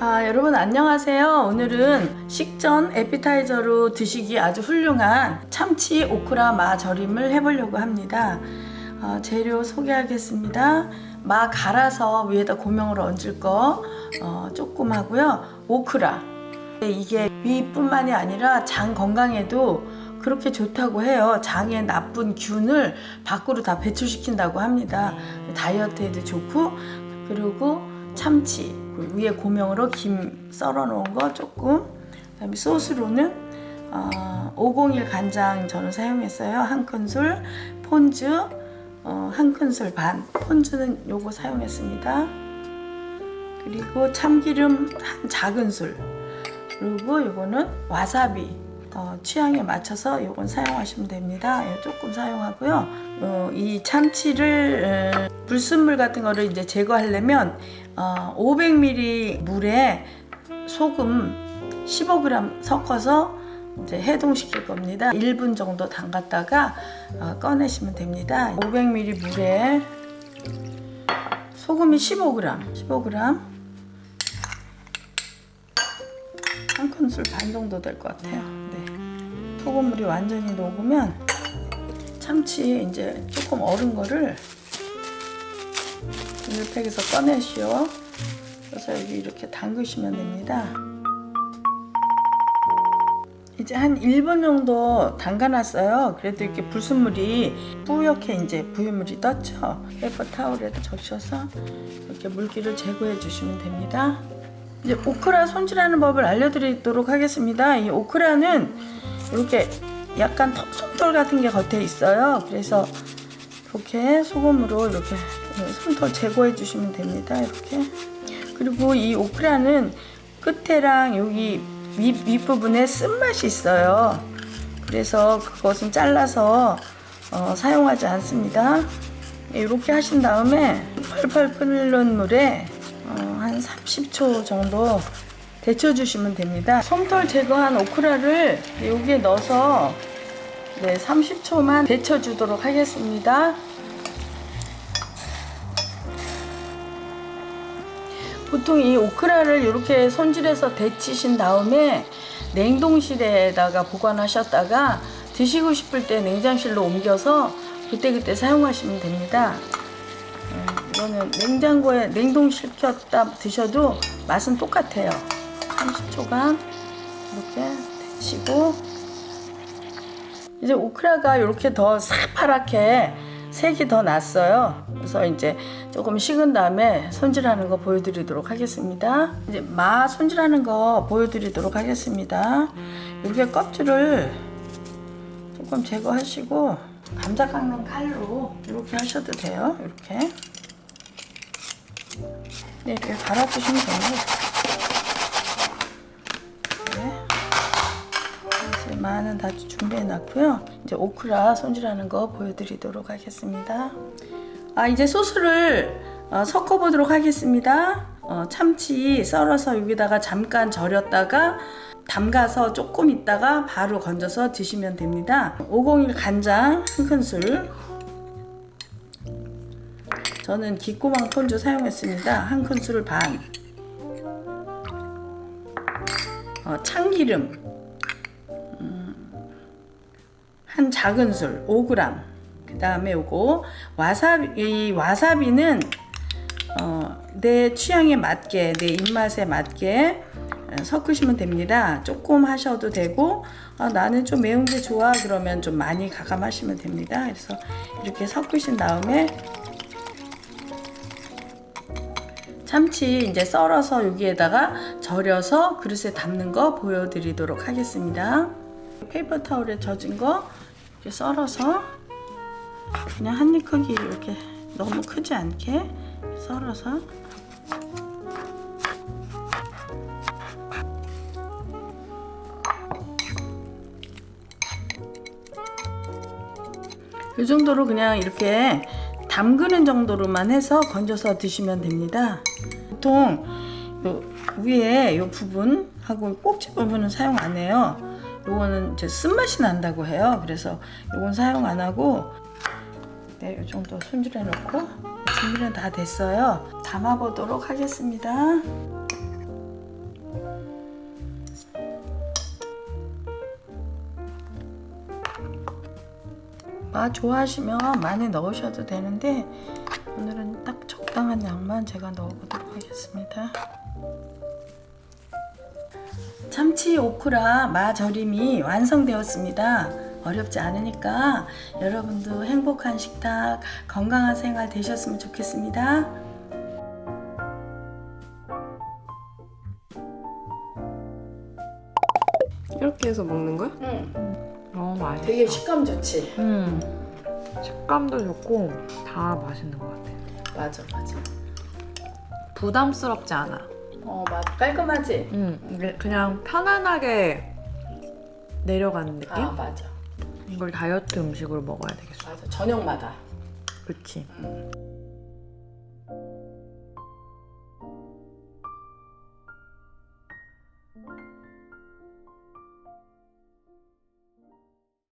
여러분 안녕하세요. 오늘은 식전 에피타이저로 드시기 아주 훌륭한 참치 오크라 마 절임을 해보려고 합니다. 재료 소개하겠습니다. 마 갈아서 위에다 고명으로 얹을 거 조금 하고요. 오크라, 이게 위뿐만이 아니라 장 건강에도 그렇게 좋다고 해요. 장에 나쁜 균을 밖으로 다 배출시킨다고 합니다. 다이어트에도 좋고, 그리고 참치 위에 고명으로 김 썰어 놓은 거 조금, 그다음에 소스로는 501 간장 저는 사용했어요. 한 큰술, 폰즈 한 큰술 반, 폰즈는 요거 사용했습니다. 그리고 참기름 한 작은 술, 그리고 요거는 와사비 취향에 맞춰서 요건 사용하시면 됩니다. 조금 사용하고요. 이 참치를 불순물 같은 거를 이제 제거하려면 500ml 물에 소금 15g 섞어서 이제 해동시킬 겁니다. 1분 정도 담갔다가 꺼내시면 됩니다. 500ml 물에 소금이 15g 한 큰술 반 정도 될 것 같아요. 네. 소금물이 완전히 녹으면 참치 이제 조금 얼은 거를 비닐팩에서 꺼내시오. 그래서 여기 이렇게 담그시면 됩니다. 이제 한 1분 정도 담가놨어요. 그래도 이렇게 불순물이 뿌옇게 이제 부유물이 떴죠. 페이퍼 타올에 적셔서 이렇게 물기를 제거해 주시면 됩니다. 이제 오크라 손질하는 법을 알려드리도록 하겠습니다. 이 오크라는 이렇게 약간 솜털 같은 게 겉에 있어요. 그래서 이렇게 소금으로 이렇게 솜털 제거해 주시면 됩니다. 이렇게. 그리고 이 오크라는 끝에랑 여기 윗부분에 쓴맛이 있어요. 그래서 그것은 잘라서 사용하지 않습니다. 이렇게 하신 다음에 펄펄 끓는 물에 한 30초 정도 데쳐주시면 됩니다. 솜털 제거한 오크라를 여기에 넣어서 30초만 데쳐주도록 하겠습니다. 보통 이 오크라를 이렇게 손질해서 데치신 다음에 냉동실에다가 보관하셨다가 드시고 싶을 때 냉장실로 옮겨서 그때그때 사용하시면 됩니다. 이거는 냉장고에 냉동시켰다 드셔도 맛은 똑같아요. 30초간 이렇게 데치고, 이제 오크라가 이렇게 더 새파랗게 색이 더 났어요. 그래서 이제 조금 식은 다음에 손질하는 거 보여드리도록 하겠습니다. 이제 마 손질하는 거 보여드리도록 하겠습니다. 이렇게 껍질을 조금 제거하시고 감자 깎는 칼로 이렇게 하셔도 돼요. 이렇게. 네, 이렇게 갈아주시면 됩니다. 네. 이제 마는 다 준비해 놨고요. 이제 오크라 손질하는 거 보여드리도록 하겠습니다. 이제 소스를 섞어 보도록 하겠습니다. 참치 썰어서 여기다가 잠깐 절였다가 담가서 조금 있다가 바로 건져서 드시면 됩니다. 501 간장 한 큰술, 저는 기꼬망 폰즈 사용했습니다. 한 큰술 반, 참기름 한 작은 술 5g, 그 다음에 요거 와사비, 이 와사비는 내 취향에 맞게, 내 입맛에 맞게 섞으시면 됩니다. 조금 하셔도 되고, 나는 좀 매운 게 좋아 그러면 좀 많이 가감하시면 됩니다. 그래서 이렇게 섞으신 다음에 참치 이제 썰어서 여기에다가 절여서 그릇에 담는 거 보여드리도록 하겠습니다. 페이퍼 타올에 젖은 거 이렇게 썰어서 그냥 한 입 크기, 이렇게 너무 크지 않게 썰어서 이 정도로 그냥 이렇게 담그는 정도로만 해서 건져서 드시면 됩니다. 보통 요 위에 요 부분하고 꼭지 부분은 사용 안 해요. 요거는 이제 쓴맛이 난다고 해요. 그래서 요건 사용 안 하고, 네, 요 정도 손질해 놓고 준비는 다 됐어요. 담아 보도록 하겠습니다. 마 좋아하시면 많이 넣으셔도 되는데 오늘은 딱 적당한 양만 제가 넣어보도록 하겠습니다. 참치 오크라 마 절임이 완성되었습니다. 어렵지 않으니까 여러분도 행복한 식탁, 건강한 생활 되셨으면 좋겠습니다. 이렇게 해서 먹는 거야? 응. 맛있어. 되게 식감 좋지? 식감도 좋고 다 맛있는 것 같아. 맞아, 맞아. 부담스럽지 않아. 맞아. 깔끔하지? 이게 그냥 편안하게 내려가는 느낌? 아, 맞아. 이걸 다이어트 음식으로 먹어야 되겠어. 맞아. 저녁마다. 그치.